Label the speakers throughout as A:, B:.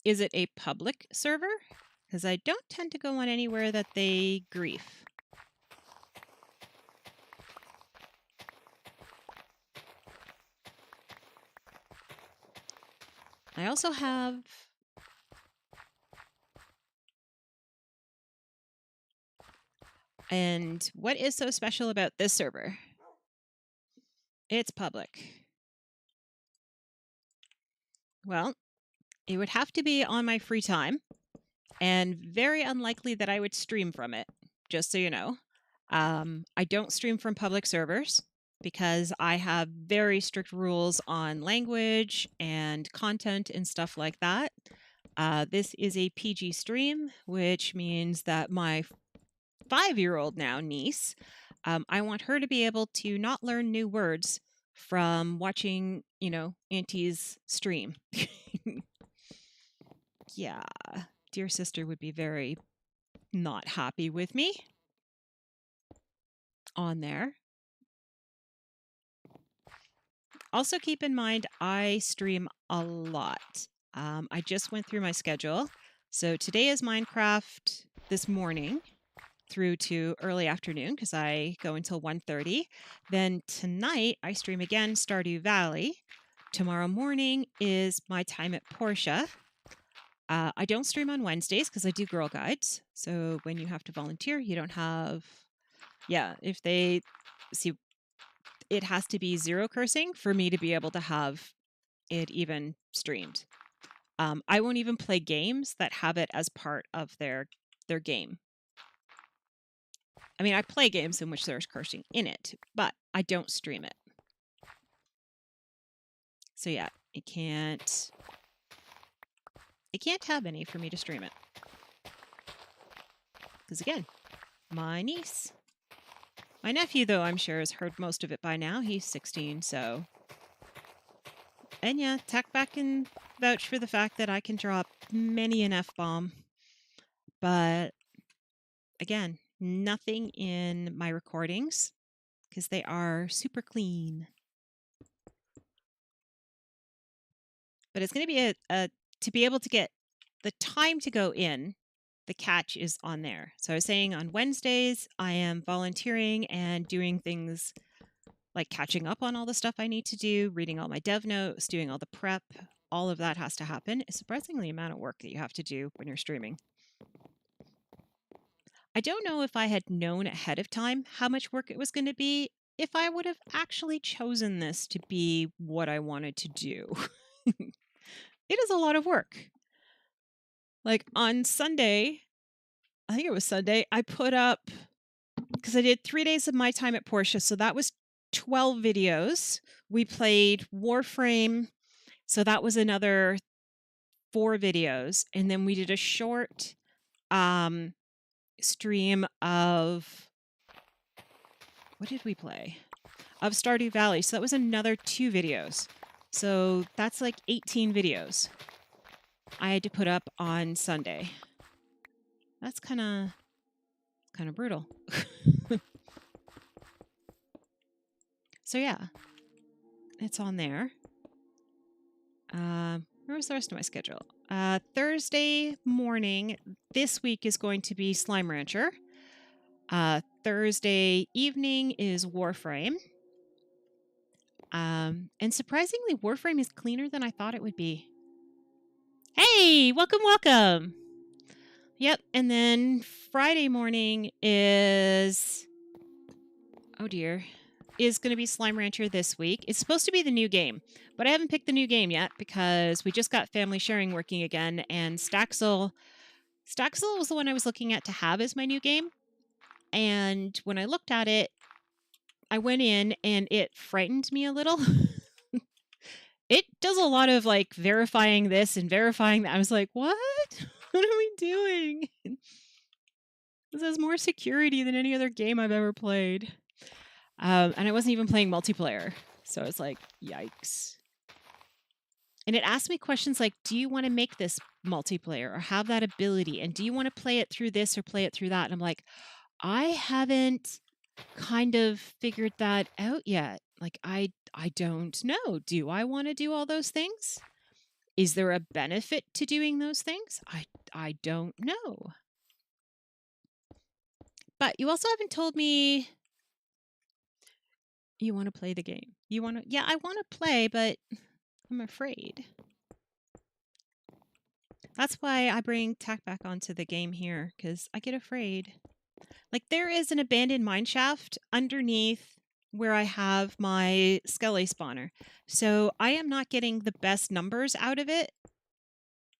A: Is it a public server? Because I don't tend to go on anywhere that they grief. I also have... And what is so special about this server? It's public. Well, it would have to be on my free time, and very unlikely that I would stream from it, just so you know. I don't stream from public servers because I have very strict rules on language and content and stuff like that. This is a PG stream, which means that my 5-year-old now niece, I want her to be able to not learn new words from watching, Auntie's stream. Yeah, dear sister would be very not happy with me on there. Also keep in mind, I stream a lot. I just went through my schedule. So today is Minecraft this morning through to early afternoon because I go until 1:30. Then tonight I stream again Stardew Valley. Tomorrow morning is my time at Portia. I don't stream on Wednesdays because I do Girl Guides. So when you have to volunteer, you don't have... Yeah, if they see... It has to be 0 cursing for me to be able to have it even streamed. I won't even play games that have it as part of their game. I mean, I play games in which there's cursing in it, but I don't stream it. So yeah, it can't have any for me to stream it. Because again, my niece. My nephew, though, I'm sure has heard most of it by now. He's 16, so... And yeah, Tech back can vouch for the fact that I can drop many an F-bomb. But again, nothing in my recordings because they are super clean. But it's going to be to be able to get the time to go in, the catch is on there. So I was saying on Wednesdays, I am volunteering and doing things like catching up on all the stuff I need to do, reading all my dev notes, doing all the prep. All of that has to happen. It's surprisingly the amount of work that you have to do when you're streaming. I don't know if I had known ahead of time how much work it was going to be, if I would have actually chosen this to be what I wanted to do. It is a lot of work. Like on Sunday, I think it was Sunday, I put up, because I did 3 days of my time at Portia, so that was 12 videos. We played Warframe, so that was another 4 videos. And then we did a short stream of... What did we play? Of Stardew Valley. So that was another 2 videos. So that's like 18 videos I had to put up on Sunday. That's kind of brutal. So yeah, it's on there. Where was the rest of my schedule? Thursday morning this week is going to be Slime Rancher. Thursday evening is Warframe. And surprisingly, Warframe is cleaner than I thought it would be. Hey, welcome. Yep, and then Friday morning is... Oh dear. Is going to be Slime Rancher this week. It's supposed to be the new game, but I haven't picked the new game yet because we just got family sharing working again, and Staxel was the one I was looking at to have as my new game. And when I looked at it, I went in and it frightened me a little. It does a lot of like verifying this and verifying that. I was like, what? What are we doing? This has more security than any other game I've ever played. And I wasn't even playing multiplayer. So it's like, yikes. And it asked me questions like, do you want to make this multiplayer or have that ability? And do you want to play it through this or play it through that? And I'm like, I haven't kind of figured that out yet. Like, I don't know. Do I want to do all those things? Is there a benefit to doing those things? I don't know. But you also haven't told me you want to play the game. You want to, yeah, I want to play, but I'm afraid. That's why I bring Tack back onto the game here, because I get afraid. Like, there is an abandoned mineshaft underneath where I have my Skelly spawner. So I am not getting the best numbers out of it,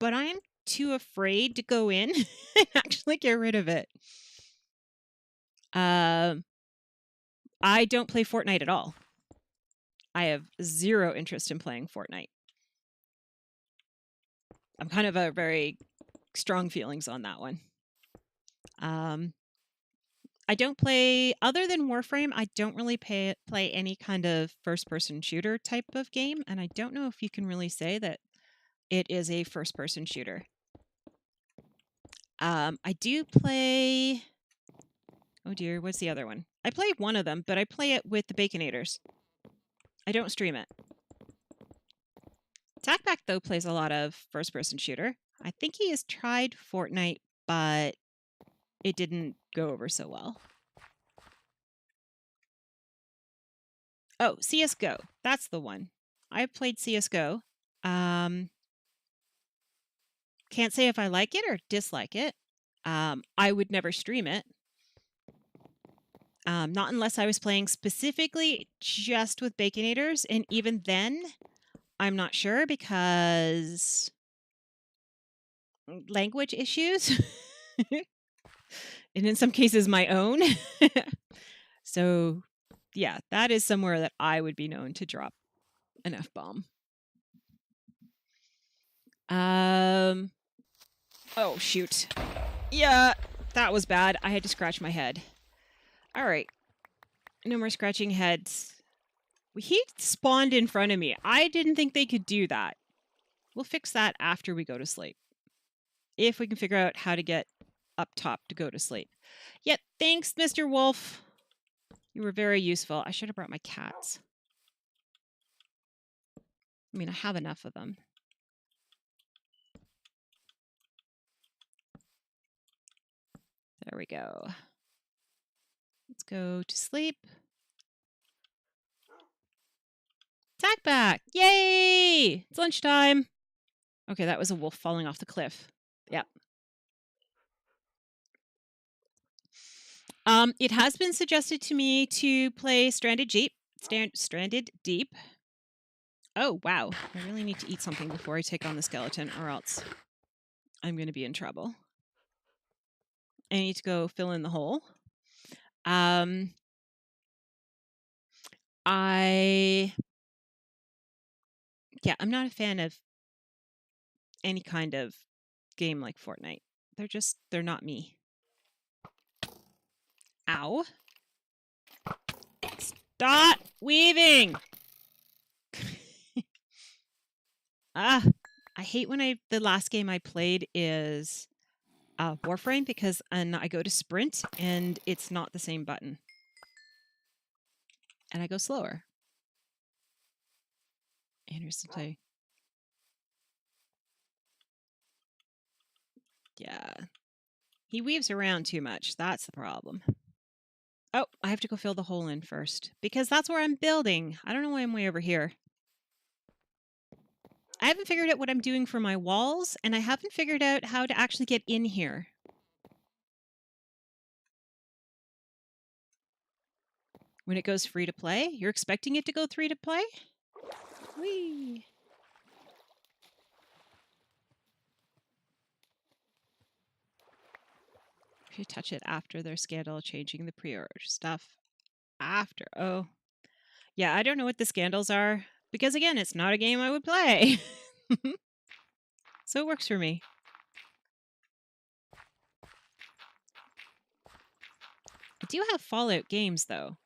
A: but I am too afraid to go in and actually get rid of it. I don't play Fortnite at all. I have zero interest in playing Fortnite. I'm kind of a very strong feelings on that one. I don't play, other than Warframe, I don't really play any kind of first-person shooter type of game, and I don't know if you can really say that it is a first-person shooter. I do play... Oh dear, what's the other one? I play one of them, but I play it with the Baconators. I don't stream it. Tackback, though, plays a lot of first-person shooter. I think he has tried Fortnite, but it didn't go over so well. Oh, CSGO. That's the one. I've played CSGO. Can't say if I like it or dislike it. I would never stream it. Not unless I was playing specifically just with Baconators. And even then, I'm not sure because language issues. And in some cases, my own. So, yeah, that is somewhere that I would be known to drop an F-bomb. Oh, shoot. Yeah, that was bad. I had to scratch my head. All right. No more scratching heads. He spawned in front of me. I didn't think they could do that. We'll fix that after we go to sleep. If we can figure out how to get up top to go to sleep. Yeah, thanks, Mr. Wolf. You were very useful. I should have brought my cats. I mean, I have enough of them. There we go. Let's go to sleep. Tack back! Yay! It's lunchtime. Okay, that was a wolf falling off the cliff. Yep. It has been suggested to me to play Stranded Deep. Oh, wow. I really need to eat something before I take on the skeleton, or else I'm going to be in trouble. I need to go fill in the hole. I'm not a fan of any kind of game like Fortnite. They're not me. Ow. Stop weaving! I hate when the last game I played is Warframe, because I go to sprint and it's not the same button. And I go slower. Anderson play. Yeah. He weaves around too much. That's the problem. Oh, I have to go fill the hole in first, because that's where I'm building. I don't know why I'm way over here. I haven't figured out what I'm doing for my walls, and I haven't figured out how to actually get in here. When it goes free to play? You're expecting it to go free to play? Whee! If you touch it after their scandal, changing the pre-order stuff after. Oh. Yeah, I don't know what the scandals are, because again, it's not a game I would play. So it works for me. I do have Fallout games, though,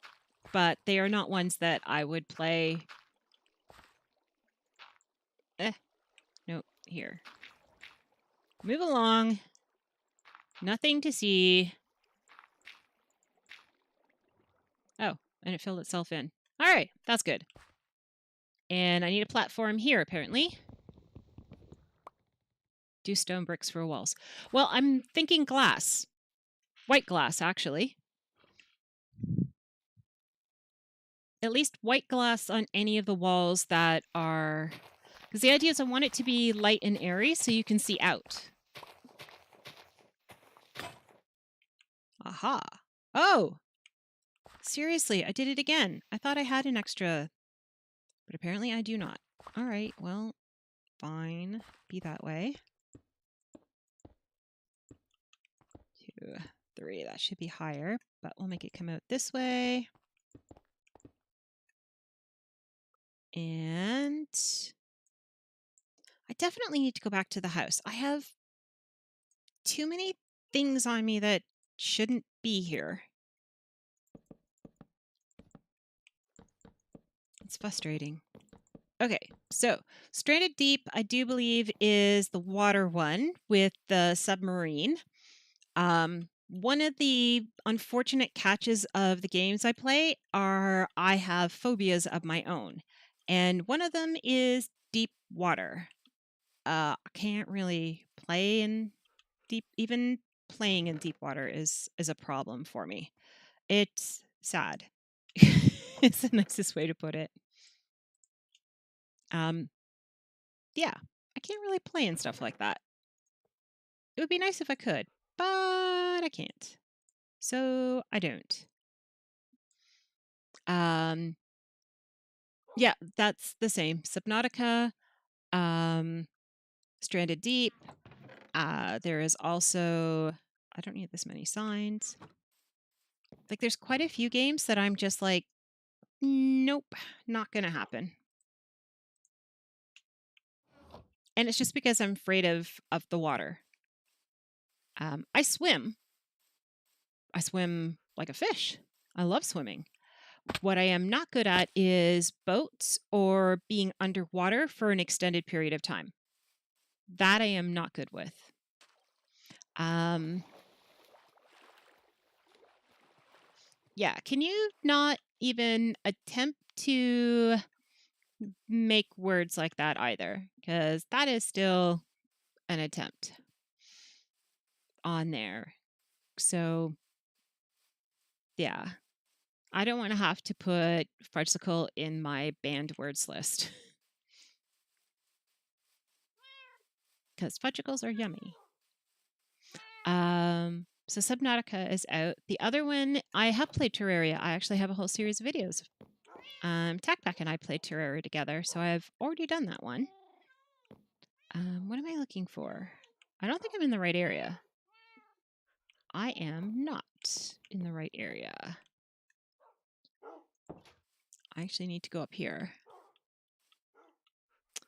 A: but they are not ones that I would play. No, here. Move along. Nothing to see. Oh, and it filled itself in. All right, that's good. And I need a platform here, apparently. Do stone bricks for walls. Well, I'm thinking glass. White glass, actually. At least white glass on any of the walls that are... Because the idea is I want it to be light and airy so you can see out. Aha. Oh! Seriously, I did it again. I thought I had an extra, but apparently I do not. All right, well, fine. Be that way. 2, 3, that should be higher, but we'll make it come out this way. And I definitely need to go back to the house. I have too many things on me that shouldn't be here. It's frustrating. Okay, so Stranded Deep, I do believe, is the water one with the submarine. One of the unfortunate catches of the games I play are I have phobias of my own. And one of them is deep water. I can't really play in deep, even playing in deep water is a problem for me. It's sad. It's the nicest way to put it. Yeah, I can't really play in stuff like that. It would be nice if I could, but I can't. So I don't. Yeah, that's the same. Subnautica, Stranded Deep. There is also, I don't need this many signs. Like, there's quite a few games that I'm just like, nope, not gonna happen. And it's just because I'm afraid of the water. I swim. I swim like a fish. I love swimming. What I am not good at is boats or being underwater for an extended period of time. That I am not good with. Yeah, can you not even attempt to make words like that either? Because that is still an attempt on there. So, yeah. I don't want to have to put fudgesicle in my banned words list. Because fudgesicles are yummy. So Subnautica is out. The other one, I have played Terraria. I actually have a whole series of videos. Tackback and I played Terraria together, so I've already done that one. What am I looking for? I don't think I'm in the right area. I am not in the right area. I actually need to go up here.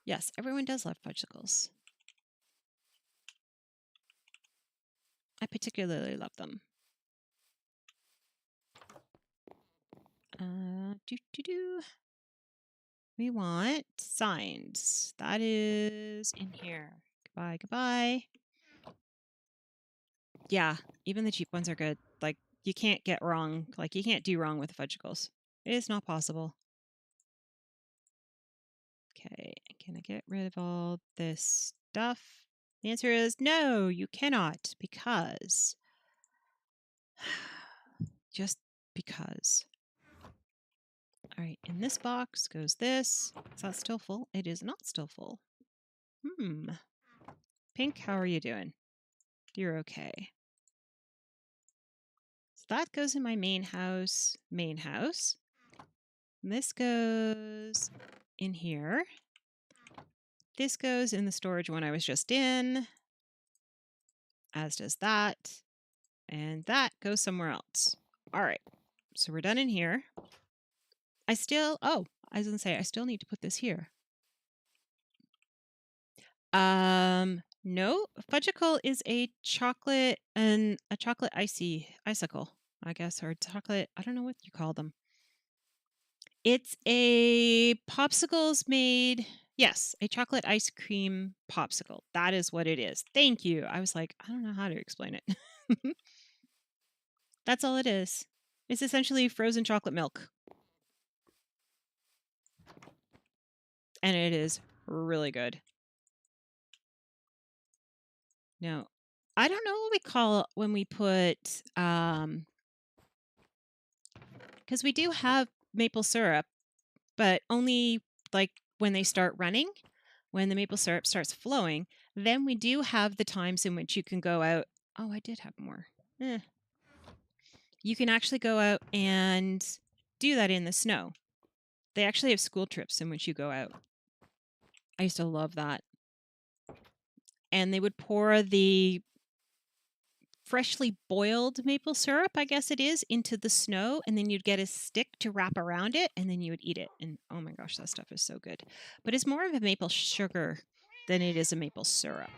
A: Yes, everyone does love fudgesicles. I particularly love them. We want signs. That is in here. Goodbye, goodbye. Yeah, even the cheap ones are good. Like, you can't get wrong. Like, you can't do wrong with fudgesicles. It is not possible. Okay, can I get rid of all this stuff? The answer is no, you cannot, because... just because. All right, in this box goes this. Is that still full? It is not still full. Pink, how are you doing? You're okay. So that goes in my main house. And this goes in here. This goes in the storage one I was just in. As does that. And that goes somewhere else. All right. So we're done in here. I was going to say, I still need to put this here. No, fudgicle is a chocolate icicle, I guess, or chocolate. I don't know what you call them. It's a popsicles made. Yes, a chocolate ice cream popsicle. That is what it is. Thank you. I was like, I don't know how to explain it. That's all it is. It's essentially frozen chocolate milk. And it is really good. No. I don't know what we call when we put, because we do have maple syrup, but only like when they start running, when the maple syrup starts flowing, then we do have the times in which you can go out. Oh, I did have more. You can actually go out and do that in the snow. They actually have school trips in which you go out. I used to love that. And they would pour the freshly boiled maple syrup, I guess it is, into the snow, and then you'd get a stick to wrap around it, and then you would eat it. And oh my gosh, that stuff is so good. But it's more of a maple sugar than it is a maple syrup.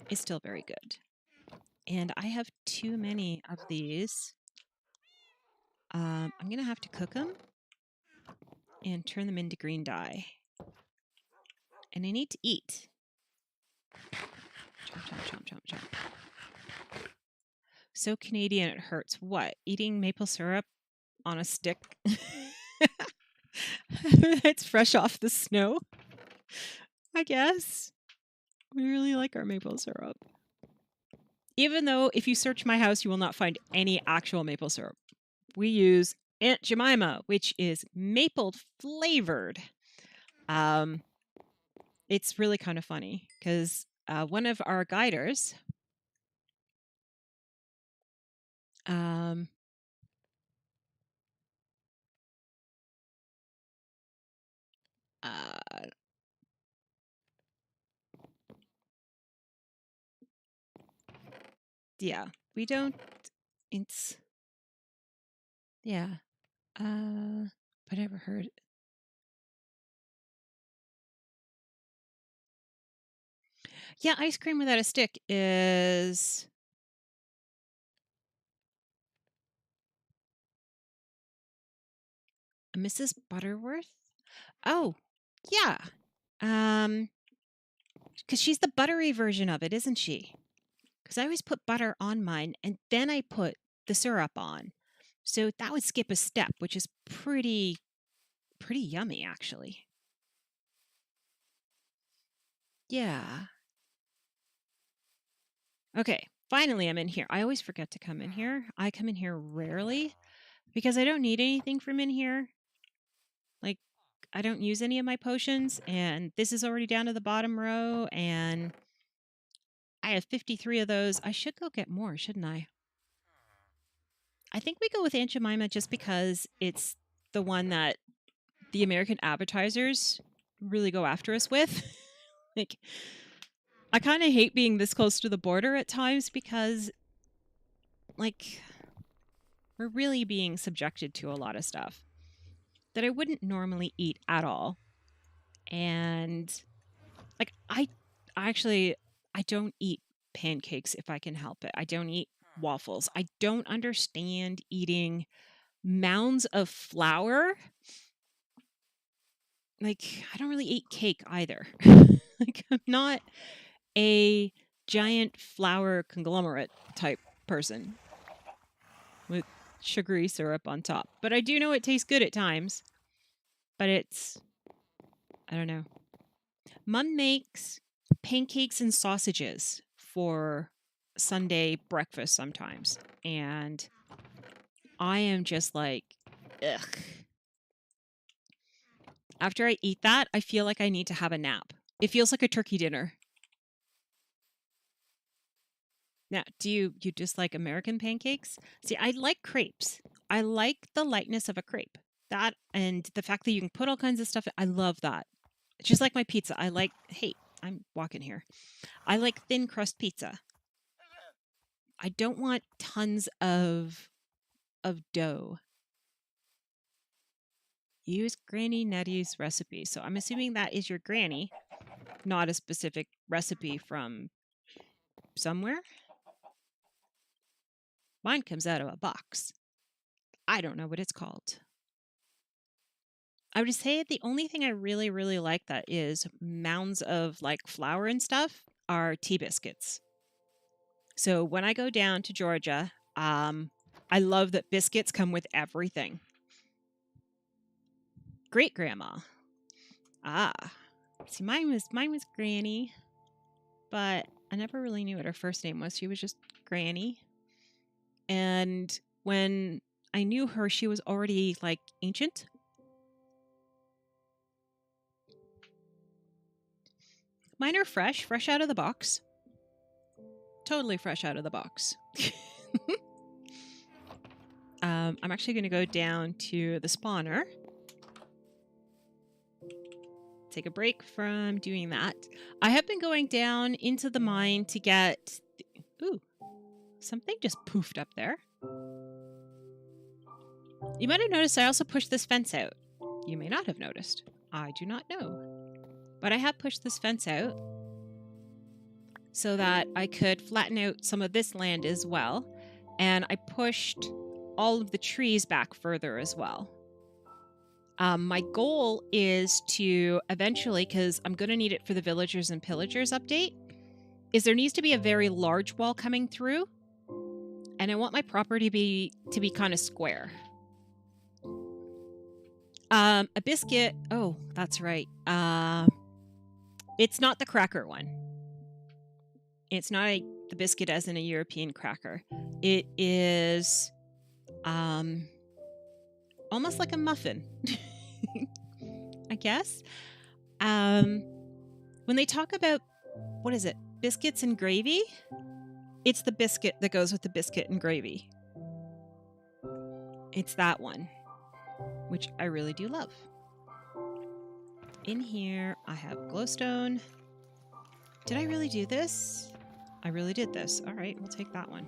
A: It's still very good. And I have too many of these. I'm going to have to cook them and turn them into green dye. And I need to eat. Chomp, chomp, chomp, chomp, chomp. So Canadian it hurts. What? Eating maple syrup on a stick? It's fresh off the snow. I guess. We really like our maple syrup. Even though if you search my house, you will not find any actual maple syrup. We use Aunt Jemima, which is maple flavored. It's really kind of funny because one of our guiders, yeah, we don't, it's, yeah, but I never heard. Yeah, ice cream without a stick is Mrs. Butterworth. Oh, yeah. Because she's the buttery version of it, isn't she? Because I always put butter on mine and then I put the syrup on. So that would skip a step, which is pretty yummy, actually. Yeah. Okay, finally I'm in here. I always forget to come in here. I come in here rarely because I don't need anything from in here. Like, I don't use any of my potions, and this is already down to the bottom row, and I have 53 of those. I should go get more, shouldn't I? I think we go with Aunt Jemima just because it's the one that the American advertisers really go after us with. Like, I kind of hate being this close to the border at times because, like, we're really being subjected to a lot of stuff that I wouldn't normally eat at all. And, like, I don't eat pancakes if I can help it. I don't eat waffles. I don't understand eating mounds of flour. Like, I don't really eat cake either. Like, I'm not a giant flour conglomerate type person with sugary syrup on top. But I do know it tastes good at times. But it's, I don't know. Mum makes pancakes and sausages for Sunday breakfast sometimes. And I am just like, ugh. After I eat that, I feel like I need to have a nap. It feels like a turkey dinner. Now, do you dislike American pancakes? See, I like crepes. I like the lightness of a crepe. That and the fact that you can put all kinds of stuff. I love that. Just like my pizza. I like, hey, I'm walking here. I like thin crust pizza. I don't want tons of dough. Use Granny Nettie's recipe. So I'm assuming that is your granny, not a specific recipe from somewhere. Mine comes out of a box. I don't know what it's called. I would say the only thing I really, really like that is mounds of like flour and stuff are tea biscuits. So when I go down to Georgia, I love that biscuits come with everything. Great grandma. Ah, see, mine was Granny. but I never really knew what her first name was. She was just Granny. And when I knew her, she was already like ancient. Mine are fresh out of the box. Totally fresh out of the box. I'm actually going to go down to the spawner. Take a break from doing that. I have been going down into the mine to get... Ooh, something just poofed up there. You might have noticed I also pushed this fence out. You may not have noticed. I do not know. But I have pushed this fence out so that I could flatten out some of this land as well. And I pushed all of the trees back further as well. My goal is to eventually, because I'm going to need it for the Villagers and Pillagers update, is there needs to be a very large wall coming through. And I want my property to be kind of square. A biscuit. Oh, that's right. It's not the cracker one. It's not the biscuit as in a European cracker. It is almost like a muffin, I guess. When they talk about, what is it, biscuits and gravy, it's the biscuit that goes with the biscuit and gravy. It's that one, which I really do love. In here, I have glowstone. Did I really do this? I really did this. All right, we'll take that one.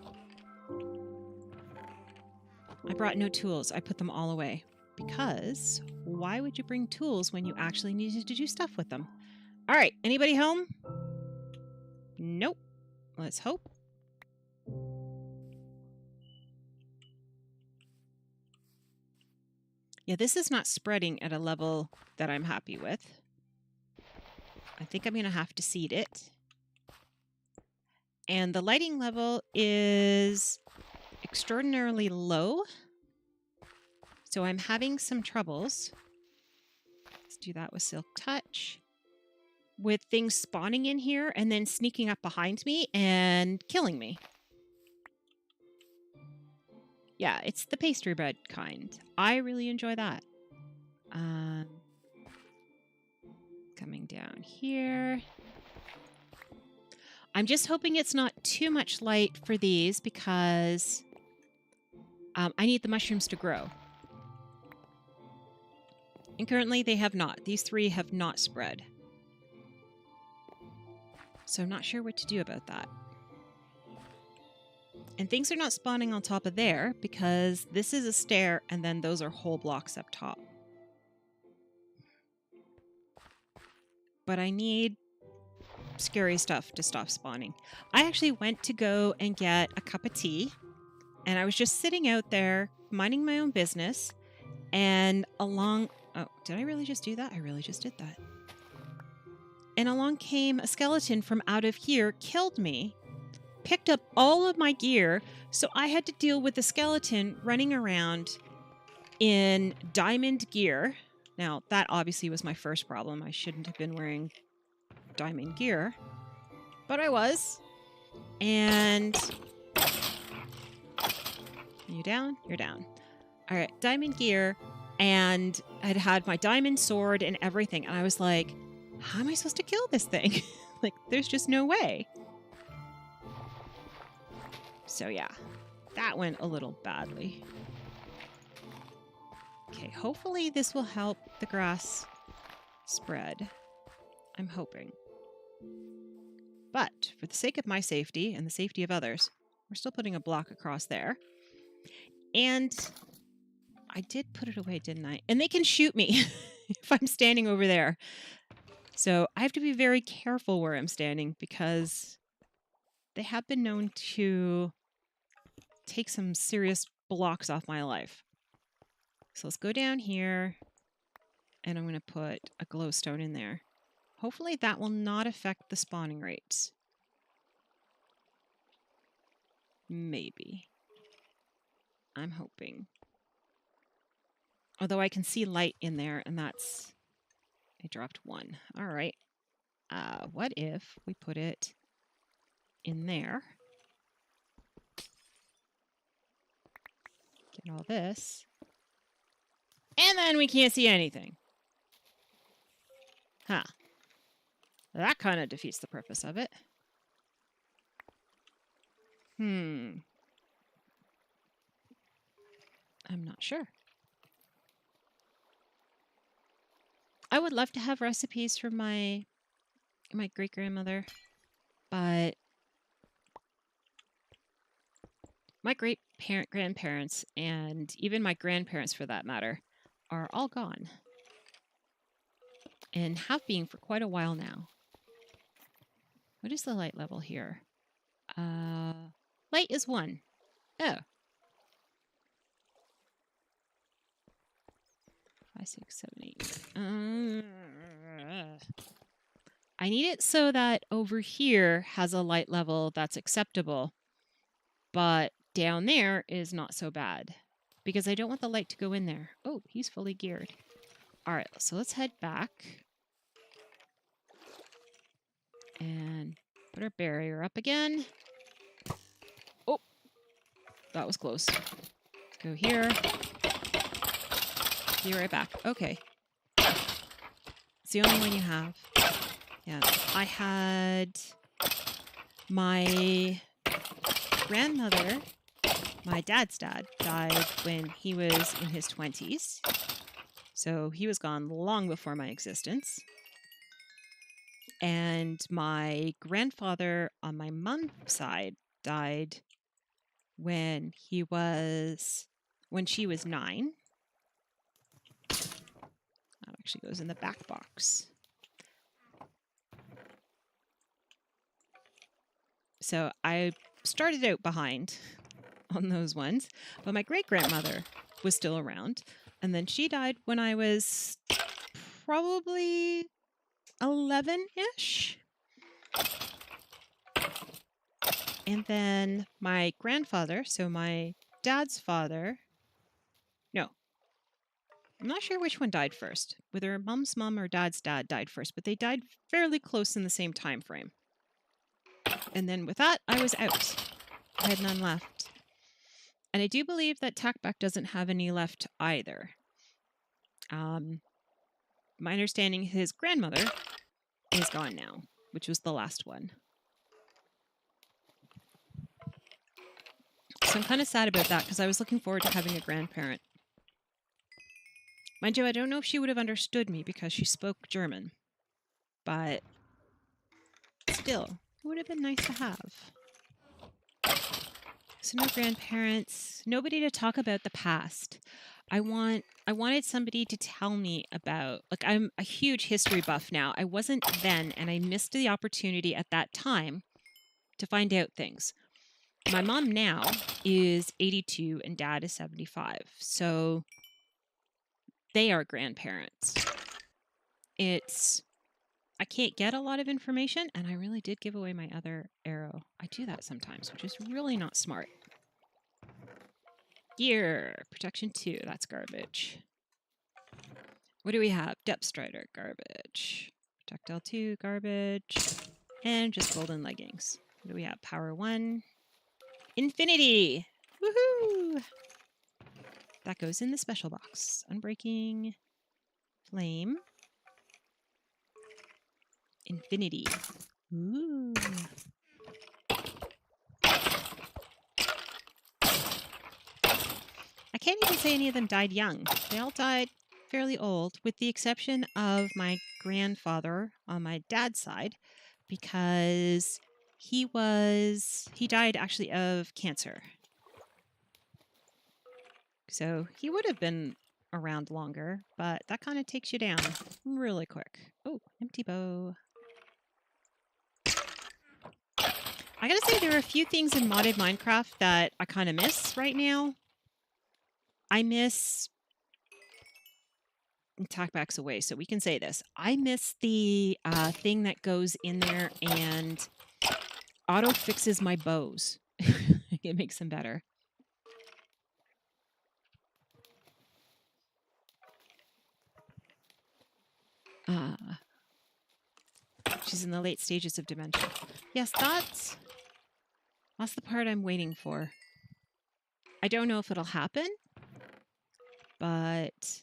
A: I brought no tools. I put them all away. Because why would you bring tools when you actually needed to do stuff with them? All right, anybody home? Nope. Let's hope. Yeah, this is not spreading at a level that I'm happy with. I think I'm going to have to seed it. And the lighting level is extraordinarily low. So I'm having some troubles. Let's do that with Silk Touch. With things spawning in here and then sneaking up behind me and killing me. Yeah, it's the pastry bread kind. I really enjoy that. Coming down here. I'm just hoping it's not too much light for these because I need the mushrooms to grow. And currently they have not. These three have not spread. So I'm not sure what to do about that. And things are not spawning on top of there because this is a stair and then those are whole blocks up top. But I need scary stuff to stop spawning. I actually went to go and get a cup of tea and I was just sitting out there minding my own business and along... Oh, did I really just do that? I really just did that. And along came a skeleton from out of here, killed me, picked up all of my gear, so I had to deal with the skeleton running around in diamond gear. Now, that obviously was my first problem. I shouldn't have been wearing diamond gear, but I was. And... You down? You're down. All right, diamond gear, and I'd had my diamond sword and everything, and I was like, how am I supposed to kill this thing? Like, there's just no way. So yeah, that went a little badly. Okay, hopefully this will help the grass spread. I'm hoping. But for the sake of my safety and the safety of others, we're still putting a block across there. And I did put it away, didn't I? And they can shoot me if I'm standing over there. So I have to be very careful where I'm standing because they have been known to take some serious blocks off my life. So let's go down here and I'm going to put a glowstone in there. Hopefully that will not affect the spawning rates. Maybe. I'm hoping. Although I can see light in there and that's... I dropped one. All right. What if we put it in there. Get all this. And then we can't see anything. Huh. That kind of defeats the purpose of it. I'm not sure. I would love to have recipes from my great-grandmother, but my grandparents, and even my grandparents for that matter, are all gone. And have been for quite a while now. What is the light level here? Light is 1. Oh. 5, 6, 7, 8. I need it so that over here has a light level that's acceptable, but down there is not so bad because I don't want the light to go in there. Oh, he's fully geared. All right, so let's head back and put our barrier up again. Oh, that was close. Let's go here. Be right back. Okay. It's the only one you have. Yeah. I had my grandmother, my dad's dad, died when he was in his 20s. So he was gone long before my existence. And my grandfather on my mom's side died when she was 9. That actually goes in the back box. So I started out behind on those ones, but my great-grandmother was still around. And then she died when I was probably 11-ish. And then my grandfather, so my dad's father, no, I'm not sure which one died first, whether mom's mom or dad's dad died first, but they died fairly close in the same time frame. And then with that, I was out. I had none left. And I do believe that Tackback doesn't have any left either. My understanding, his grandmother is gone now, which was the last one. So I'm kind of sad about that because I was looking forward to having a grandparent. Mind you, I don't know if she would have understood me because she spoke German. But still, it would have been nice to have. So no grandparents, nobody to talk about the past. I wanted somebody to tell me about, like, I'm a huge history buff now. I wasn't then, and I missed the opportunity at that time to find out things. My mom now is 82 and dad is 75. So they are grandparents. I can't get a lot of information, and I really did give away my other arrow. I do that sometimes, which is really not smart. Gear, protection 2, that's garbage. What do we have? Depth Strider, garbage. Projectile 2, garbage. And just golden leggings. What do we have? Power 1. Infinity! Woohoo! That goes in the special box. Unbreaking. Flame. Infinity. Ooh. I can't even say any of them died young. They all died fairly old, with the exception of my grandfather on my dad's side, because he died actually of cancer. So he would have been around longer, but that kind of takes you down really quick. Oh, empty bow. I gotta say, there are a few things in modded Minecraft that I kind of miss right now. I miss... Tackback's away, so we can say this. I miss the thing that goes in there and auto fixes my bows. It makes them better. She's in the late stages of dementia. Yes, That's the part I'm waiting for. I don't know if it'll happen, but it's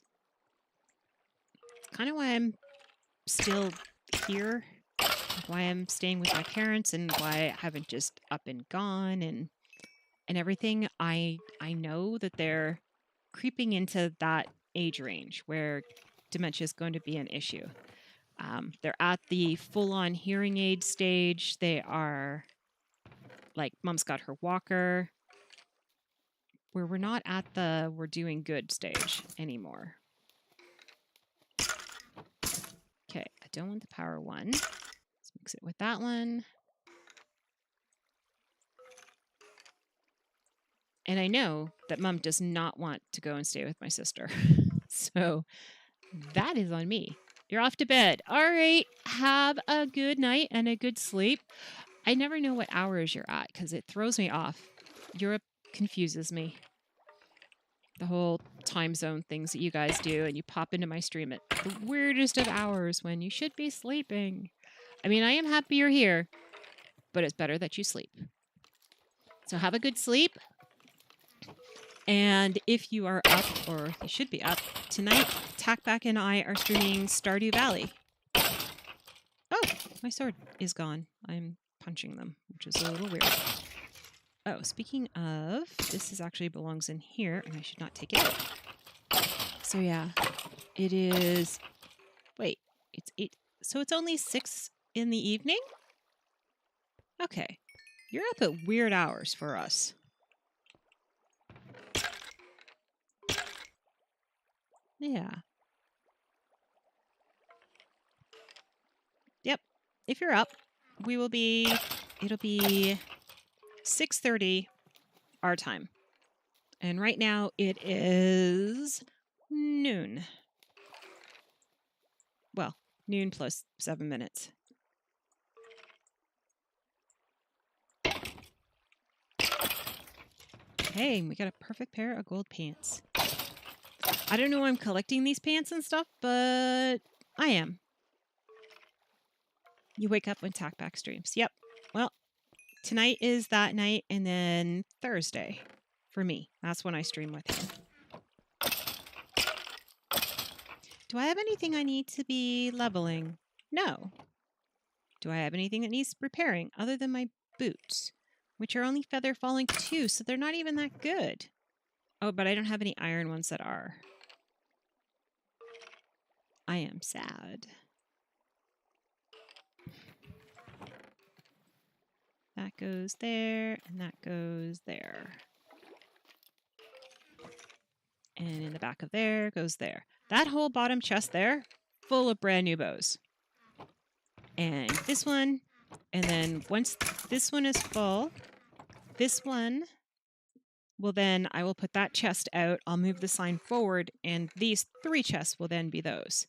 A: kind of why I'm still here, why I'm staying with my parents, and why I haven't just up and gone and everything. I know that they're creeping into that age range where dementia is going to be an issue. They're at the full-on hearing aid stage. They are like, Mom's got her walker, where we're not at the we're doing good stage anymore. Okay, I don't want the power one. Let's mix it with that one. And I know that Mom does not want to go and stay with my sister. So that is on me. You're off to bed. All right. Have a good night and a good sleep. I never know what hours you're at because it throws me off. Europe confuses me. The whole time zone things that you guys do, and you pop into my stream at the weirdest of hours when you should be sleeping. I mean, I am happy you're here, but it's better that you sleep. So have a good sleep. And if you are up, or you should be up, tonight, Tackback and I are streaming Stardew Valley. Oh, my sword is gone. I'm punching them, which is a little weird. Oh, speaking of, this actually belongs in here, and I should not take it out. So yeah, it is... Wait, it's 8. So it's only 6 in the evening? Okay. You're up at weird hours for us. Yeah. Yep. If you're up, it'll be 6:30 our time. And right now it is noon. Well, noon plus 7 minutes. Hey, we got a perfect pair of gold pants. I don't know why I'm collecting these pants and stuff, but I am. You wake up when Tackback streams. Yep. Well, tonight is that night, and then Thursday for me. That's when I stream with him. Do I have anything I need to be leveling? No. Do I have anything that needs repairing other than my boots, which are only feather falling 2, so they're not even that good. Oh, but I don't have any iron ones that are. I am sad. That goes there, and that goes there. And in the back of there goes there. That whole bottom chest there, full of brand new bows. And this one, and then once this one is full, this one will then, I will put that chest out, I'll move the sign forward, and these 3 chests will then be those.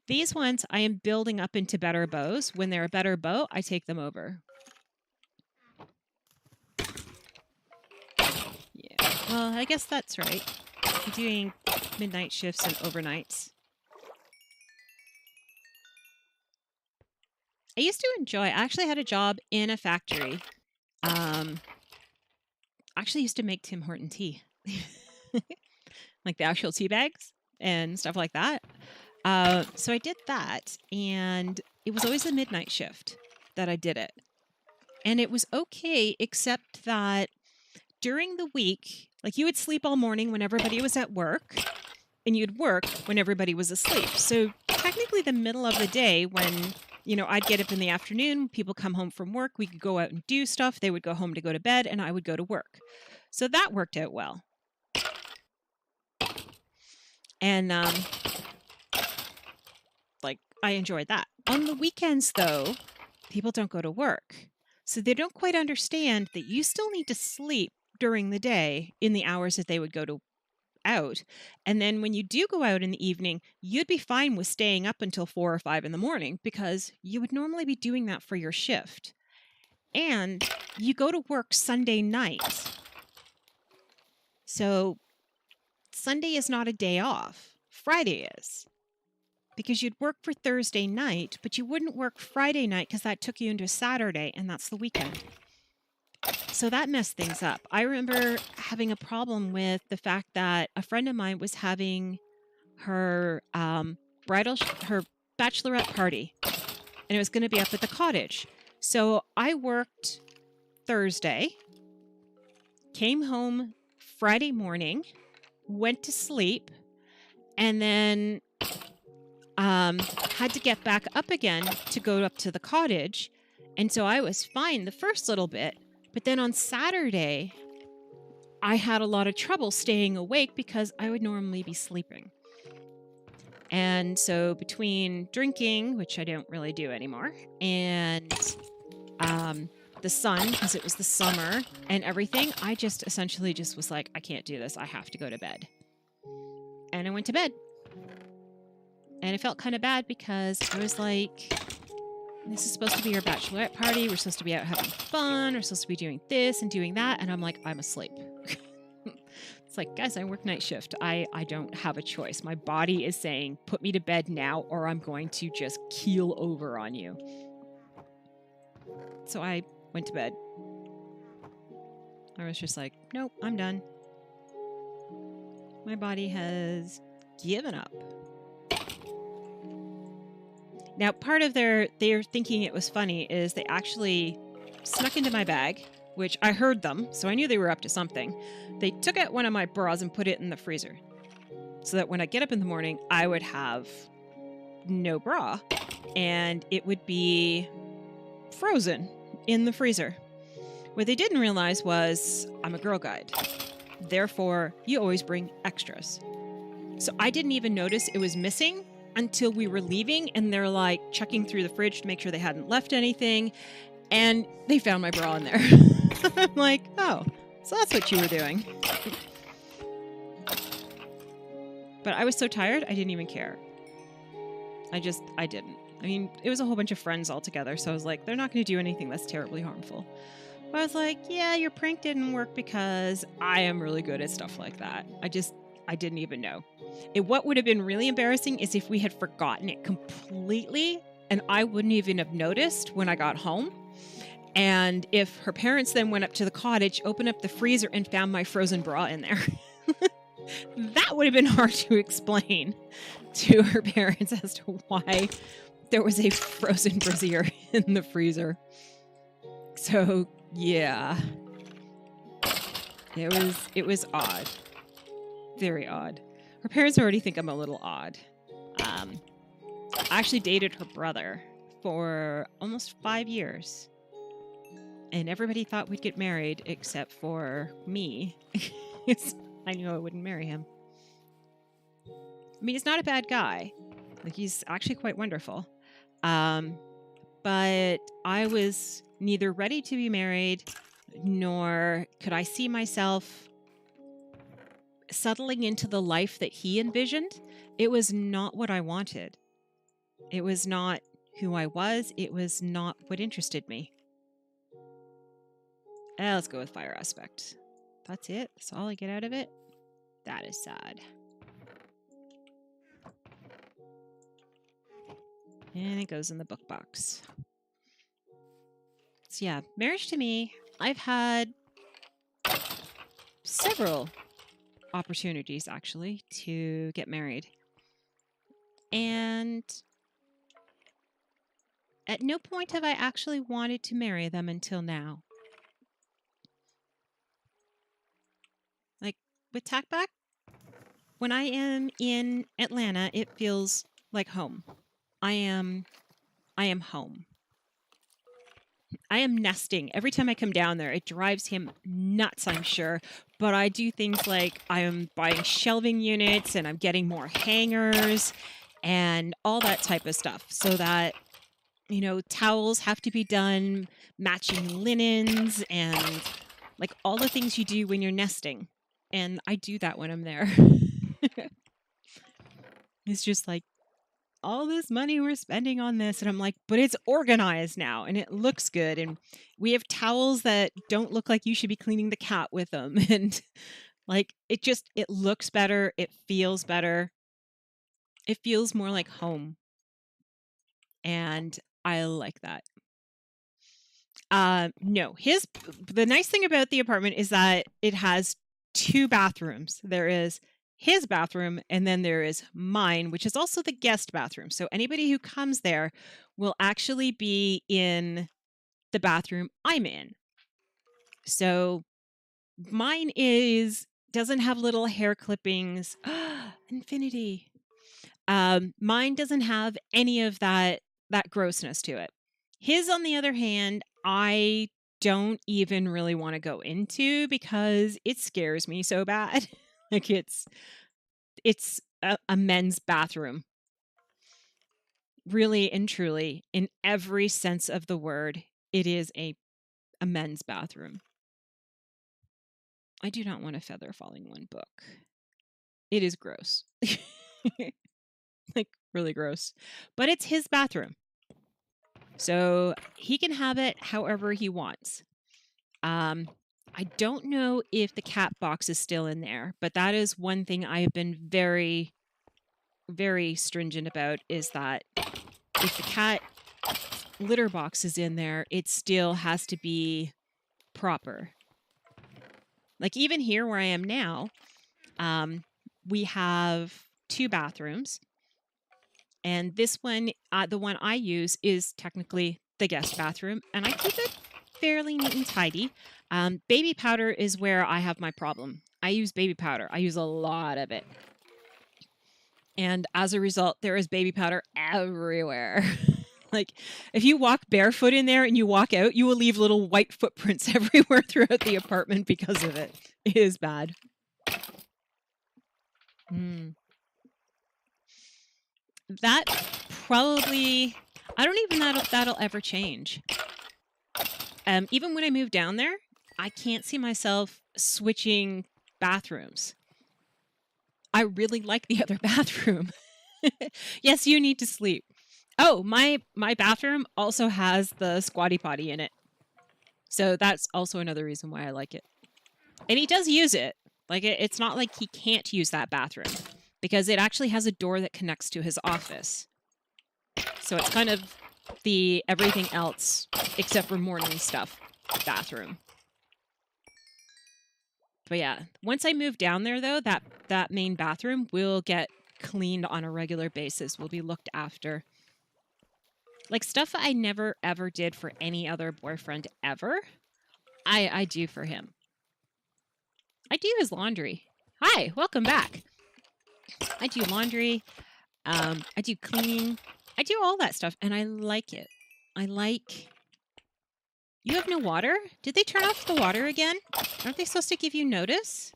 A: These ones I am building up into better bows. When they're a better bow, I take them over. Yeah, well, I guess that's right. I'm doing midnight shifts and overnights. I used to enjoy, I actually had a job in a factory. Actually used to make Tim Horton tea. Like the actual tea bags and stuff like that. So I did that, and it was always a midnight shift that I did it. And it was okay, except that during the week, like, you would sleep all morning when everybody was at work, and you'd work when everybody was asleep. So technically the middle of the day when, you know, I'd get up in the afternoon, people come home from work, we could go out and do stuff, they would go home to go to bed, and I would go to work. So that worked out well. And, like, I enjoyed that. On the weekends, though, people don't go to work. So they don't quite understand that you still need to sleep during the day in the hours that they would go to out. And then when you do go out in the evening, you'd be fine with staying up until 4 or 5 in the morning because you would normally be doing that for your shift. And you go to work Sunday night. So Sunday is not a day off. Friday is. Because you'd work for Thursday night, but you wouldn't work Friday night because that took you into Saturday, and that's the weekend. So that messed things up. I remember having a problem with the fact that a friend of mine was having her her bachelorette party, and it was going to be up at the cottage. So I worked Thursday, came home Friday morning, went to sleep, and then had to get back up again to go up to the cottage. And so I was fine the first little bit. But then on Saturday, I had a lot of trouble staying awake because I would normally be sleeping. And so between drinking, which I don't really do anymore, and the sun, because it was the summer and everything, I just essentially just was like, I can't do this. I have to go to bed. And I went to bed. And it felt kind of bad because I was like, this is supposed to be our bachelorette party. We're supposed to be out having fun. We're supposed to be doing this and doing that. And I'm like, I'm asleep. It's like, guys, I work night shift. I don't have a choice. My body is saying, put me to bed now or I'm going to just keel over on you. So I went to bed. I was just like, nope, I'm done. My body has given up. Now, part of their thinking it was funny is they actually snuck into my bag, which I heard them, so I knew they were up to something. They took out one of my bras and put it in the freezer so that when I get up in the morning, I would have no bra and it would be frozen in the freezer. What they didn't realize was I'm a Girl Guide. Therefore, you always bring extras. So I didn't even notice it was missing until we were leaving, and they're like checking through the fridge to make sure they hadn't left anything, and they found my bra in there. I'm like, oh, so that's what you were doing. But I was so tired, I didn't even care. I didn't. I mean, it was a whole bunch of friends all together, so I was like, they're not going to do anything that's terribly harmful. But I was like, yeah, your prank didn't work because I am really good at stuff like that. I didn't even know. What would have been really embarrassing is if we had forgotten it completely and I wouldn't even have noticed when I got home. And if her parents then went up to the cottage, opened up the freezer and found my frozen bra in there. That would have been hard to explain to her parents as to why there was a frozen brassiere in the freezer. So, yeah. It was odd. Very odd. Her parents already think I'm a little odd. I actually dated her brother for almost 5 years. And everybody thought we'd get married except for me. I knew I wouldn't marry him. I mean, he's not a bad guy. Like, he's actually quite wonderful. But I was neither ready to be married, nor could I see myself settling into the life that he envisioned. It was not what I wanted. It was not who I was. It was not what interested me. Let's go with fire aspect. That's it. That's all I get out of it. That is sad. And it goes in the book box. So yeah, marriage to me, I've had several opportunities actually to get married. And at no point have I actually wanted to marry them until now. Like with Tackback, when I am in Atlanta, it feels like home. I am home. I am nesting. Every time I come down there, it drives him nuts, I'm sure. But I do things like I am buying shelving units and I'm getting more hangers and all that type of stuff so that, you know, towels have to be done, matching linens, and like all the things you do when you're nesting. And I do that when I'm there. It's just like, all this money we're spending on this, and I'm like, but it's organized now and it looks good, and we have towels that don't look like you should be cleaning the cat with them, and like it looks better, it feels better, it feels more like home, and I like that. No, the nice thing about the apartment is that it has 2 bathrooms. There is his bathroom, and then there is mine, which is also the guest bathroom. So anybody who comes there will actually be in the bathroom I'm in. So mine doesn't have little hair clippings. Infinity. Mine doesn't have any of that grossness to it. His, on the other hand, I don't even really want to go into because it scares me so bad. Like it's a men's bathroom. Really and truly, in every sense of the word, it is a men's bathroom. I do not want a feather falling one book. It is gross. Like really gross. But it's his bathroom. So he can have it however he wants. I don't know if the cat box is still in there, but that is one thing I have been very, very stringent about, is that if the cat litter box is in there, it still has to be proper. Like even here where I am now, we have 2 bathrooms. And this one, the one I use, is technically the guest bathroom, and I keep it fairly neat and tidy. Baby powder is where I have my problem. I use baby powder. I use a lot of it. And as a result, there is baby powder everywhere. Like, if you walk barefoot in there and you walk out, you will leave little white footprints everywhere throughout the apartment because of it. It is bad. That probably, I don't even know if that'll ever change. Even when I move down there, I can't see myself switching bathrooms. I really like the other bathroom. Yes, you need to sleep. Oh, my bathroom also has the squatty potty in it. So that's also another reason why I like it. And he does use it. Like, it's not like he can't use that bathroom, because it actually has a door that connects to his office. So it's kind of the everything else except for morning stuff bathroom. But yeah, once I move down there, though, that main bathroom will get cleaned on a regular basis, will be looked after. Like, stuff I never ever did for any other boyfriend ever, I do for him. I do his laundry. Hi, welcome back. I do laundry. I do cleaning. I do all that stuff, and I like it. You have no water? Did they turn off the water again? Aren't they supposed to give you notice?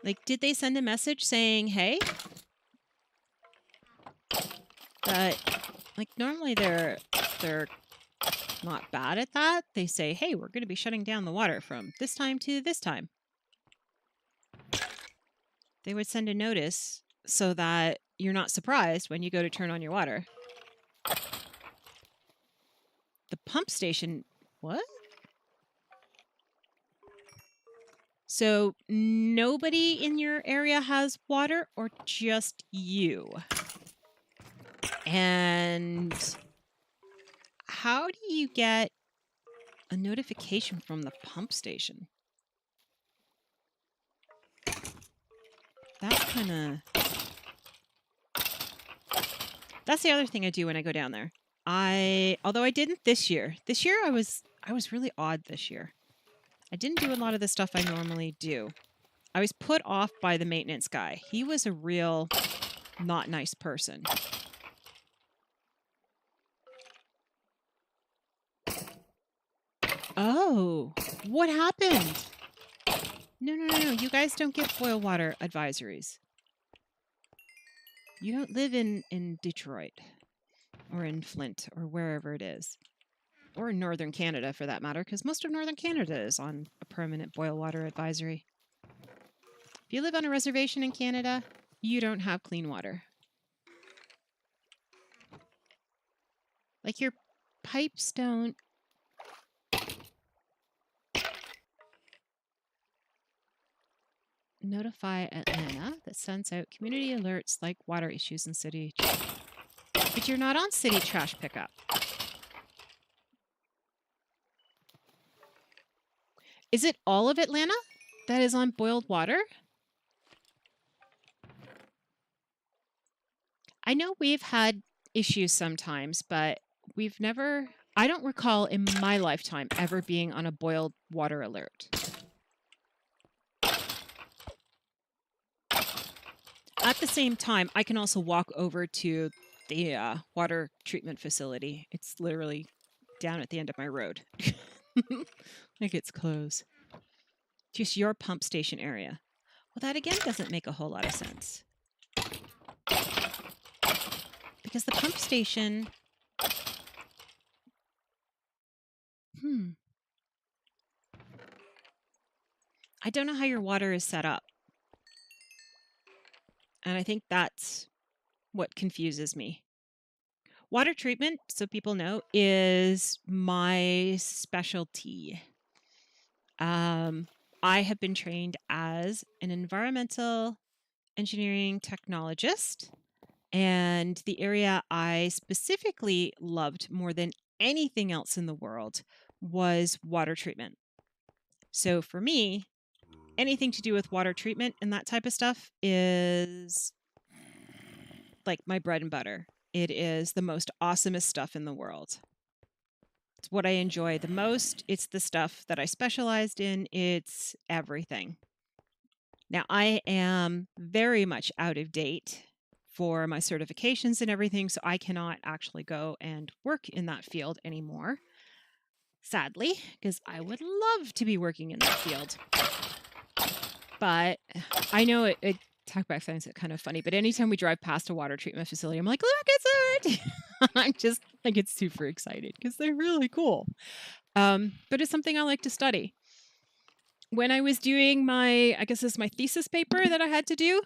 A: Like, did they send a message saying, hey? But, like, normally they're not bad at that. They say, hey, we're going to be shutting down the water from this time to this time. They would send a notice so that you're not surprised when you go to turn on your water. The pump station... What? So nobody in your area has water, or just you? And how do you get a notification from the pump station? That's kind of... That's the other thing I do when I go down there. Although I didn't this year. This year I was really odd this year. I didn't do a lot of the stuff I normally do. I was put off by the maintenance guy. He was a real not nice person. Oh, what happened? No. You guys don't get boil water advisories. You don't live in Detroit or in Flint or wherever it is. Or in Northern Canada, for that matter, because most of Northern Canada is on a permanent boil water advisory. If you live on a reservation in Canada, you don't have clean water. Like, your pipes don't... Notify Atlanta that sends out community alerts like water issues in city. But you're not on city trash pickup. Is it all of Atlanta that is on boiled water? I know we've had issues sometimes, but we've never... I don't recall in my lifetime ever being on a boiled water alert. At the same time, I can also walk over to the water treatment facility. It's literally down at the end of my road. Like it's close. Just your pump station area. Well, that again doesn't make a whole lot of sense. Because the pump station... I don't know how your water is set up. And I think that's what confuses me. Water treatment, so people know, is my specialty. I have been trained as an environmental engineering technologist, and the area I specifically loved more than anything else in the world was water treatment. So for me, anything to do with water treatment and that type of stuff is like my bread and butter. It is the most awesomest stuff in the world. It's what I enjoy the most. It's the stuff that I specialized in. It's everything. Now, I am very much out of date for my certifications and everything, so I cannot actually go and work in that field anymore. Sadly, because I would love to be working in that field. But I know it Talkback finds it kind of funny, but anytime we drive past a water treatment facility, I'm like, look, it's it! I'm just, I get super excited because they're really cool. But it's something I like to study. When I was doing my, I guess this is my thesis paper that I had to do,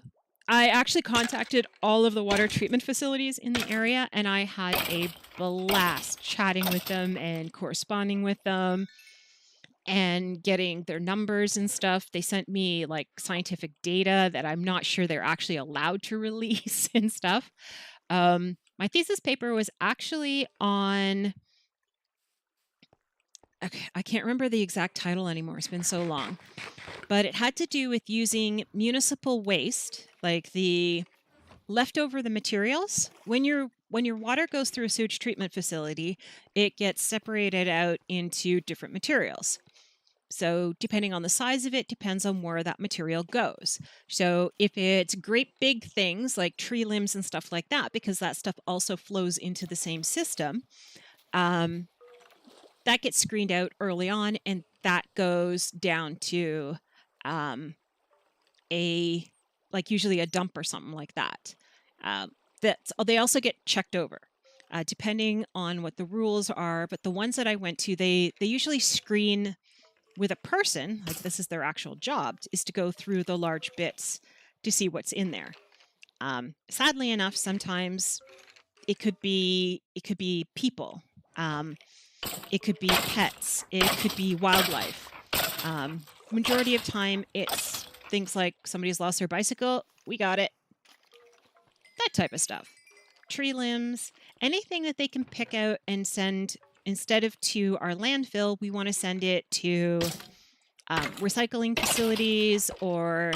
A: I actually contacted all of the water treatment facilities in the area, and I had a blast chatting with them and corresponding with them and getting their numbers and stuff. They sent me like scientific data that I'm not sure they're actually allowed to release and stuff. My thesis paper was actually on, okay, I can't remember the exact title anymore. It's been so long, but it had to do with using municipal waste, like the leftover the materials. When your water goes through a sewage treatment facility, it gets separated out into different materials. So depending on the size of it, depends on where that material goes. So if it's great big things like tree limbs and stuff like that, because that stuff also flows into the same system, that gets screened out early on, and that goes down to usually a dump or something like that. They also get checked over. Depending on what the rules are, but the ones that I went to, they usually screen with a person, like this is their actual job, is to go through the large bits to see what's in there. Sadly enough, sometimes it could be people, it could be pets, it could be wildlife. Majority of time, it's things like somebody's lost their bicycle, we got it, that type of stuff. Tree limbs, anything that they can pick out and send. Instead of to our landfill, we want to send it to recycling facilities, or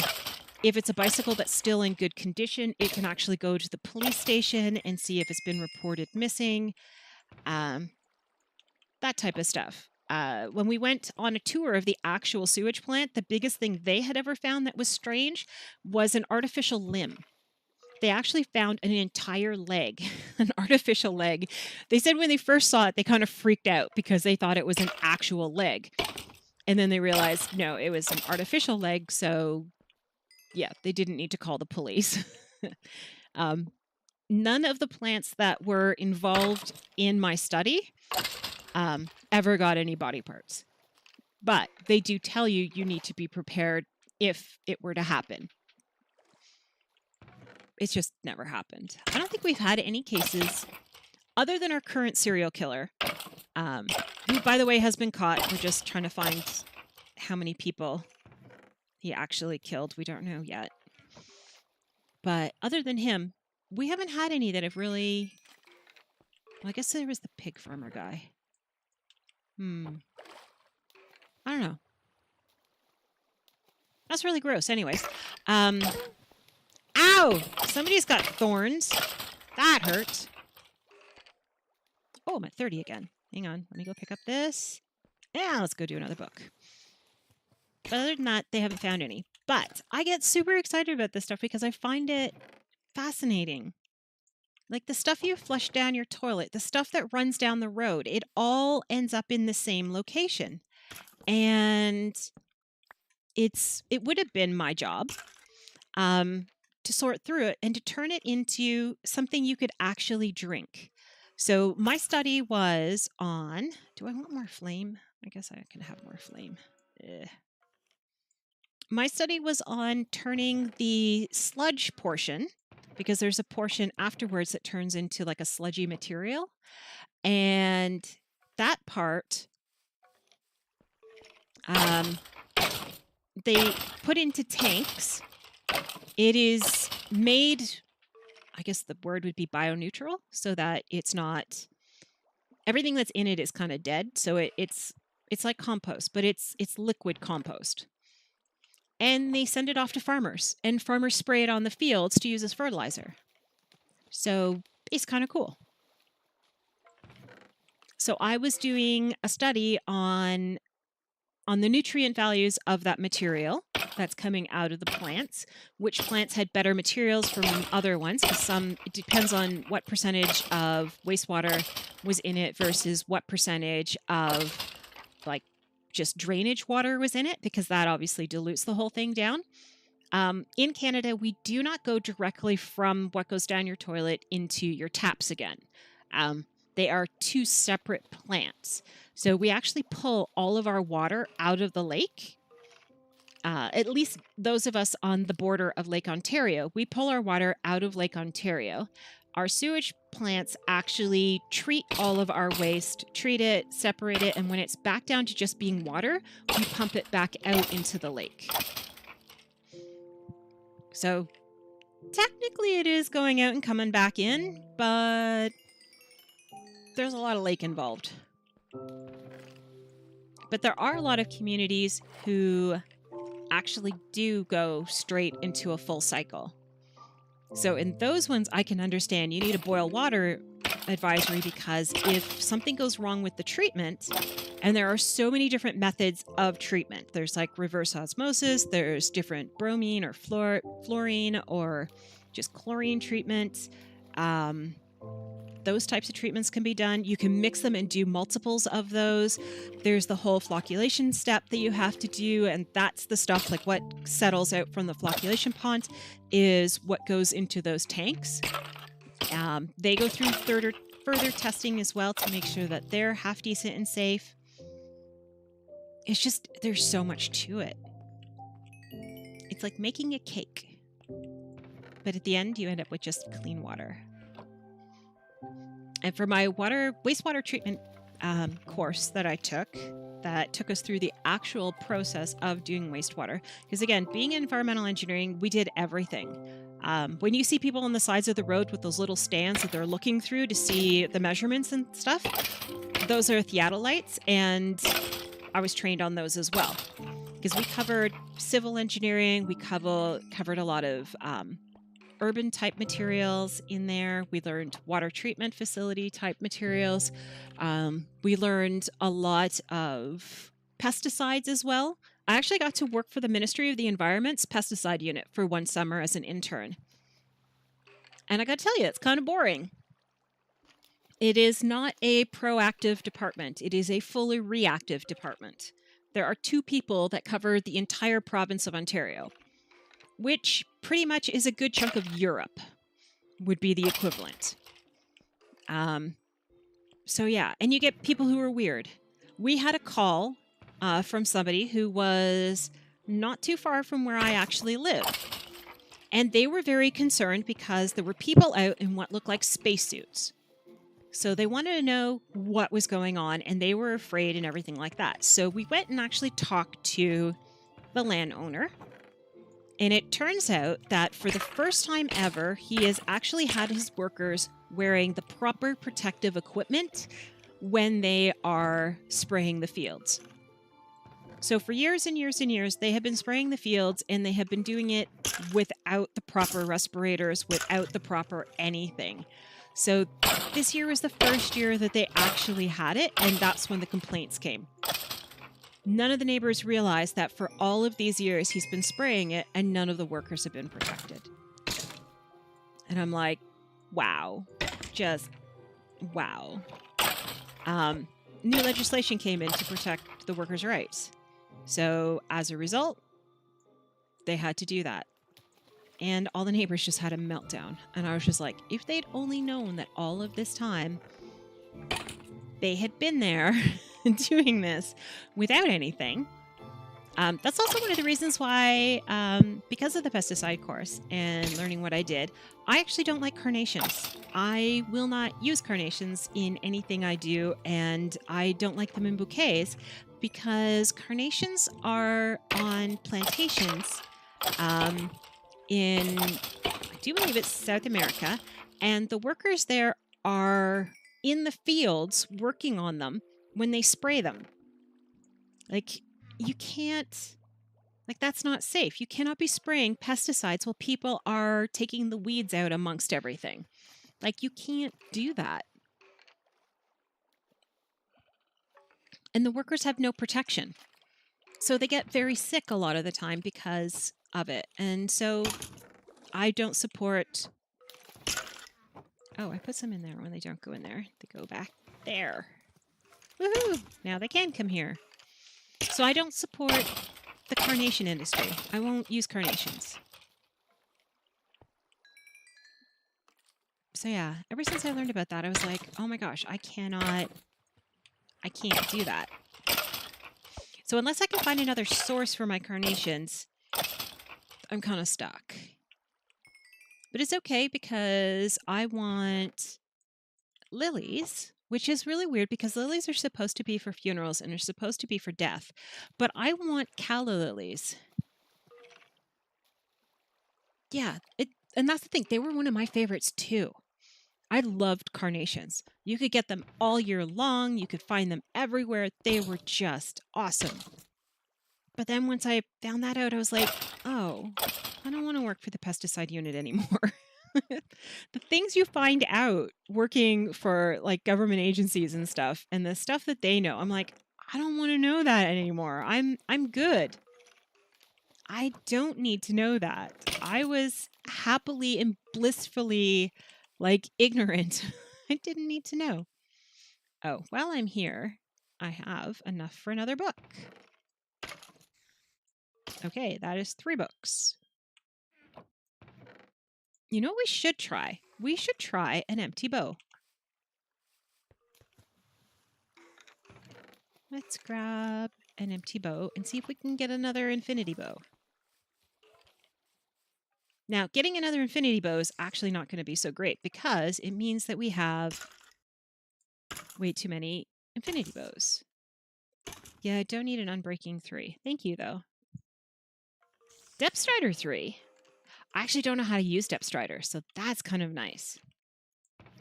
A: if it's a bicycle that's still in good condition, it can actually go to the police station and see if it's been reported missing, that type of stuff. When we went on a tour of the actual sewage plant, the biggest thing they had ever found that was strange was an artificial limb. They actually found an entire leg, an artificial leg. They said when they first saw it, they kind of freaked out because they thought it was an actual leg. And then they realized, no, it was an artificial leg. So yeah, they didn't need to call the police. None of the plants that were involved in my study ever got any body parts. But they do tell you you need to be prepared if it were to happen. It's just never happened. I don't think we've had any cases other than our current serial killer, who, by the way, has been caught. We're just trying to find how many people he actually killed. We don't know yet. But other than him, we haven't had any that have really Well, I guess there was the pig farmer guy. I don't know. That's really gross. Anyways. Ow! Somebody's got thorns. That hurt. Oh, I'm at 30 again. Hang on. Let me go pick up this. Yeah, let's go do another book. But other than that, they haven't found any. But I get super excited about this stuff because I find it fascinating. Like the stuff you flush down your toilet, the stuff that runs down the road, it all ends up in the same location. And it would have been my job to sort through it and to turn it into something you could actually drink. So my study was on, do I want more flame? I guess I can have more flame. My study was on turning the sludge portion, because there's a portion afterwards that turns into like a sludgy material. And that part, they put into tanks. It is made, I guess the word would be bioneutral, so that it's not, everything that's in it is kind of dead. So it's like compost, but it's liquid compost. And they send it off to farmers, and farmers spray it on the fields to use as fertilizer. So it's kind of cool. So I was doing a study on the nutrient values of that material that's coming out of the plants, which plants had better materials from other ones, because it depends on what percentage of wastewater was in it versus what percentage of like just drainage water was in it, because that obviously dilutes the whole thing down. In Canada, we do not go directly from what goes down your toilet into your taps again. They are two separate plants. So we actually pull all of our water out of the lake. At least those of us on the border of Lake Ontario, we pull our water out of Lake Ontario. Our sewage plants actually treat all of our waste, treat it, separate it, and when it's back down to just being water, we pump it back out into the lake. So technically it is going out and coming back in, but there's a lot of lake involved. But there are a lot of communities who actually do go straight into a full cycle. So in those ones, I can understand you need a boil water advisory, because if something goes wrong with the treatment, and there are so many different methods of treatment, there's like reverse osmosis, there's different bromine or fluorine or just chlorine treatments. Those types of treatments can be done. You can mix them and do multiples of those. There's the whole flocculation step that you have to do, and that's the stuff, like what settles out from the flocculation pond is what goes into those tanks. They go through further testing as well to make sure that they're half decent and safe. It's just, there's so much to it. It's like making a cake, but at the end you end up with just clean water. And for my wastewater treatment course that I took us through the actual process of doing wastewater. Because again, being in environmental engineering, we did everything. When you see people on the sides of the road with those little stands that they're looking through to see the measurements and stuff, those are theodolites, and I was trained on those as well. Because we covered civil engineering, we covered a lot of urban type materials in there. We learned water treatment facility type materials. We learned a lot of pesticides as well. I actually got to work for the Ministry of the Environment's pesticide unit for one summer as an intern. And I got to tell you, it's kind of boring. It is not a proactive department. It is a fully reactive department. There are 2 people that cover the entire province of Ontario, which pretty much is a good chunk of Europe, would be the equivalent. So yeah, and you get people who are weird. We had a call from somebody who was not too far from where I actually live. And they were very concerned because there were people out in what looked like spacesuits. So they wanted to know what was going on, and they were afraid and everything like that. So we went and actually talked to the landowner. And it turns out that for the first time ever, he has actually had his workers wearing the proper protective equipment when they are spraying the fields. So for years and years and years, they have been spraying the fields, and they have been doing it without the proper respirators, without the proper anything. So this year was the first year that they actually had it, and that's when the complaints came. None of the neighbors realized that for all of these years he's been spraying it, and none of the workers have been protected. And I'm like, wow. Just wow. New legislation came in to protect the workers' rights. So as a result, they had to do that. And all the neighbors just had a meltdown. And I was just like, if they'd only known that all of this time they had been there doing this without anything. That's also one of the reasons why, because of the pesticide course and learning what I did, I actually don't like carnations. I will not use carnations in anything I do, and I don't like them in bouquets because carnations are on plantations in, I do believe it's South America, and the workers there are in the fields working on them when they spray them. Like, you can't, like, that's not safe. You cannot be spraying pesticides while people are taking the weeds out amongst everything. Like, you can't do that. And the workers have no protection. So they get very sick a lot of the time because of it. And so I don't support... Oh, I put some in there when they don't go in there. They go back there. Woohoo! Now they can come here. So I don't support the carnation industry. I won't use carnations. So yeah, ever since I learned about that, I was like, oh my gosh, I can't do that. So unless I can find another source for my carnations, I'm kind of stuck. But it's okay because I want lilies, which is really weird because lilies are supposed to be for funerals and are supposed to be for death. But I want calla lilies. Yeah, and that's the thing. They were one of my favorites too. I loved carnations. You could get them all year long. You could find them everywhere. They were just awesome. But then once I found that out, I was like, oh, I don't want to work for the pesticide unit anymore. The things you find out working for like government agencies and stuff, and the stuff that they know, I'm like, I don't want to know that anymore. I'm good. I don't need to know that. I was happily and blissfully like ignorant. I didn't need to know. Oh, while I'm here, I have enough for another book. Okay, that is 3 books. You know what we should try? We should try an empty bow. Let's grab an empty bow and see if we can get another infinity bow. Now, getting another infinity bow is actually not going to be so great because it means that we have way too many infinity bows. Yeah, I don't need an unbreaking 3. Thank you, though. Depth Strider 3. I actually don't know how to use Depth Strider, so that's kind of nice.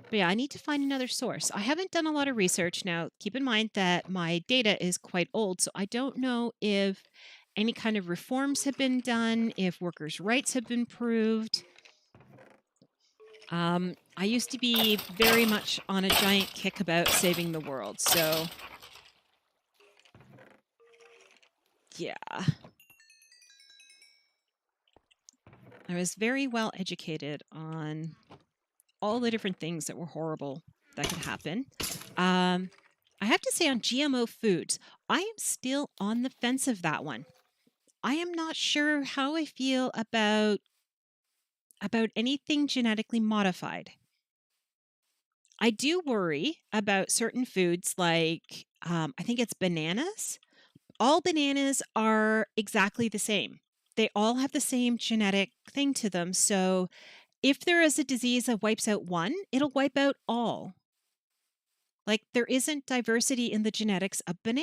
A: But yeah, I need to find another source. I haven't done a lot of research. Now, keep in mind that my data is quite old, so I don't know if any kind of reforms have been done, if workers' rights have been proved. I used to be very much on a giant kick about saving the world, so yeah. I was very well educated on all the different things that were horrible that could happen. I have to say on GMO foods, I am still on the fence of that one. I am not sure how I feel about anything genetically modified. I do worry about certain foods like, I think it's bananas. All bananas are exactly the same. They all have the same genetic thing to them. So if there is a disease that wipes out one, it'll wipe out all. Like, there isn't diversity in the genetics of bananas.